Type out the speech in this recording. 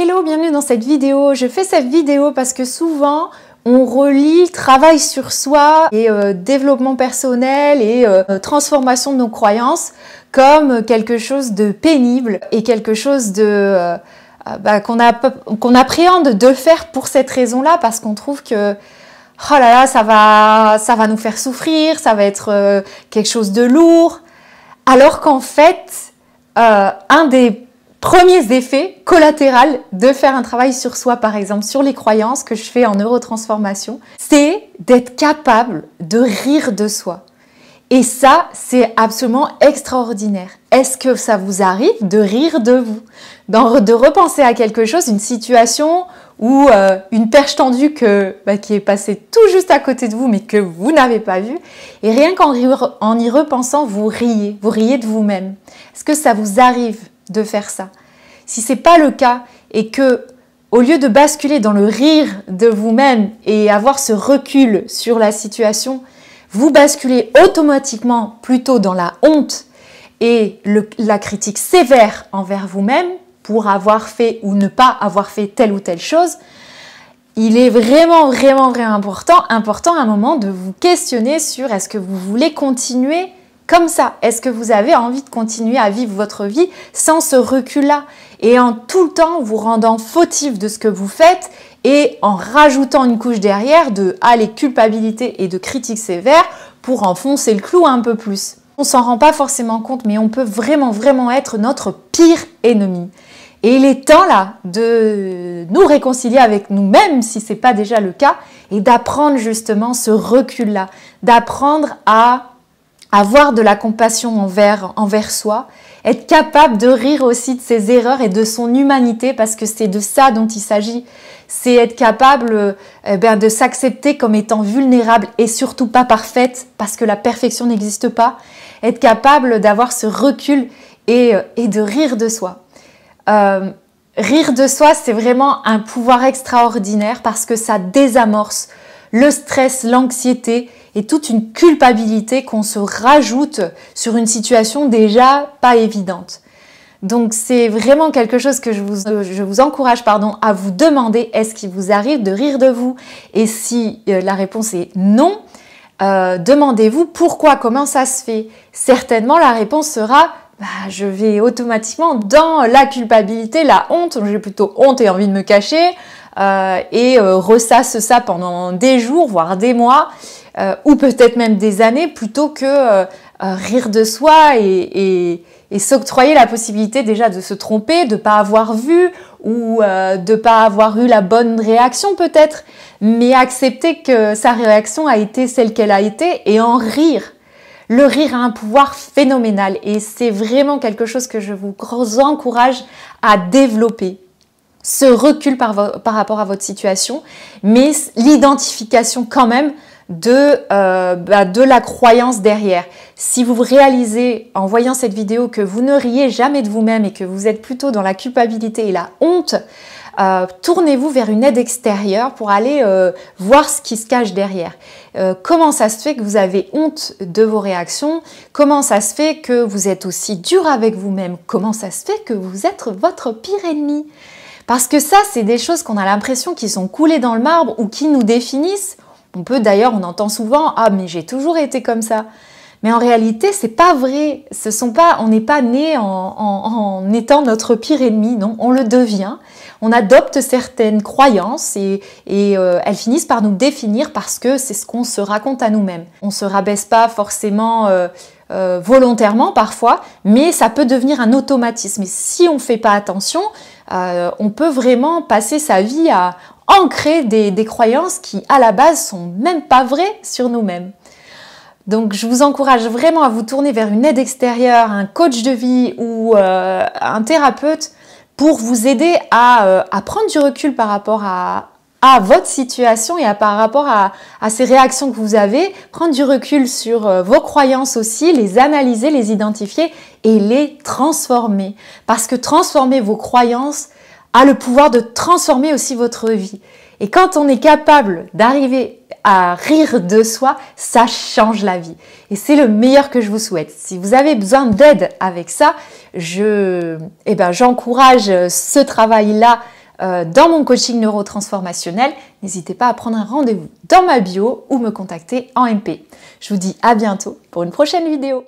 Hello, bienvenue dans cette vidéo. Je fais cette vidéo parce que souvent on relie travail sur soi et développement personnel et transformation de nos croyances comme quelque chose de pénible et quelque chose de qu'on appréhende de faire pour cette raison-là, parce qu'on trouve que oh là là, ça va nous faire souffrir, ça va être quelque chose de lourd, alors qu'en fait un des premiers effets collatéraux de faire un travail sur soi, par exemple sur les croyances que je fais en neurotransformation, c'est d'être capable de rire de soi. Et ça, c'est absolument extraordinaire. Est-ce que ça vous arrive de rire de vous, de repenser à quelque chose, une situation ou une perche tendue qui est passée tout juste à côté de vous mais que vous n'avez pas vue, et rien qu'en y repensant, vous riez de vous-même. Est-ce que ça vous arrive de faire ça? Si ce n'est pas le cas et que, au lieu de basculer dans le rire de vous-même et avoir ce recul sur la situation, vous basculez automatiquement plutôt dans la honte et la critique sévère envers vous-même pour avoir fait ou ne pas avoir fait telle ou telle chose, il est vraiment important à un moment de vous questionner sur est-ce que vous voulez continuer comme ça? Est-ce que vous avez envie de continuer à vivre votre vie sans ce recul-là et en tout le temps vous rendant fautif de ce que vous faites et en rajoutant une couche derrière de culpabilité et de critiques sévères pour enfoncer le clou un peu plus? On s'en rend pas forcément compte, mais on peut vraiment être notre pire ennemi. Et il est temps là de nous réconcilier avec nous-mêmes, si ce n'est pas déjà le cas, et d'apprendre justement ce recul-là, d'apprendre à avoir de la compassion envers soi, être capable de rire aussi de ses erreurs et de son humanité, parce que c'est de ça dont il s'agit. C'est être capable de s'accepter comme étant vulnérable et surtout pas parfaite, parce que la perfection n'existe pas. Être capable d'avoir ce recul et de rire de soi. Rire de soi, c'est vraiment un pouvoir extraordinaire parce que ça désamorce le stress, l'anxiété et toute une culpabilité qu'on se rajoute sur une situation déjà pas évidente. Donc c'est vraiment quelque chose que je vous encourage à vous demander, est-ce qu'il vous arrive de rire de vous? Et si la réponse est non, demandez-vous pourquoi, comment ça se fait? Certainement la réponse sera je vais automatiquement dans la culpabilité, la honte, j'ai plutôt honte et envie de me cacher et ressasse ça pendant des jours, voire des mois, ou peut-être même des années, plutôt que rire de soi et s'octroyer la possibilité déjà de se tromper, de ne pas avoir vu ou de ne pas avoir eu la bonne réaction peut-être, mais accepter que sa réaction a été celle qu'elle a été et en rire. Le rire a un pouvoir phénoménal et c'est vraiment quelque chose que je vous encourage à développer. Ce recul par rapport à votre situation, mais l'identification quand même de la croyance derrière. Si vous réalisez en voyant cette vidéo que vous ne riez jamais de vous-même et que vous êtes plutôt dans la culpabilité et la honte, tournez-vous vers une aide extérieure pour aller voir ce qui se cache derrière. Comment ça se fait que vous avez honte de vos réactions? Comment ça se fait que vous êtes aussi dur avec vous-même? Comment ça se fait que vous êtes votre pire ennemi? Parce que ça, c'est des choses qu'on a l'impression qui sont coulées dans le marbre ou qui nous définissent. On entend souvent « Ah, mais j'ai toujours été comme ça ». Mais en réalité, c'est pas vrai. On n'est pas né en étant notre pire ennemi, non, on le devient. On adopte certaines croyances et elles finissent par nous définir parce que c'est ce qu'on se raconte à nous-mêmes. On ne se rabaisse pas forcément volontairement parfois, mais ça peut devenir un automatisme. Et si on ne fait pas attention, on peut vraiment passer sa vie à ancrer des croyances qui, à la base, sont même pas vraies sur nous-mêmes. Donc, je vous encourage vraiment à vous tourner vers une aide extérieure, un coach de vie ou un thérapeute pour vous aider à prendre du recul par rapport à votre situation et par rapport à ces réactions que vous avez, prendre du recul sur vos croyances aussi, les analyser, les identifier et les transformer. Parce que transformer vos croyances a le pouvoir de transformer aussi votre vie. Et quand on est capable d'arriver à rire de soi, ça change la vie. Et c'est le meilleur que je vous souhaite. Si vous avez besoin d'aide avec ça, j'encourage ce travail-là dans mon coaching neurotransformationnel, n'hésitez pas à prendre un rendez-vous dans ma bio ou me contacter en MP. Je vous dis à bientôt pour une prochaine vidéo.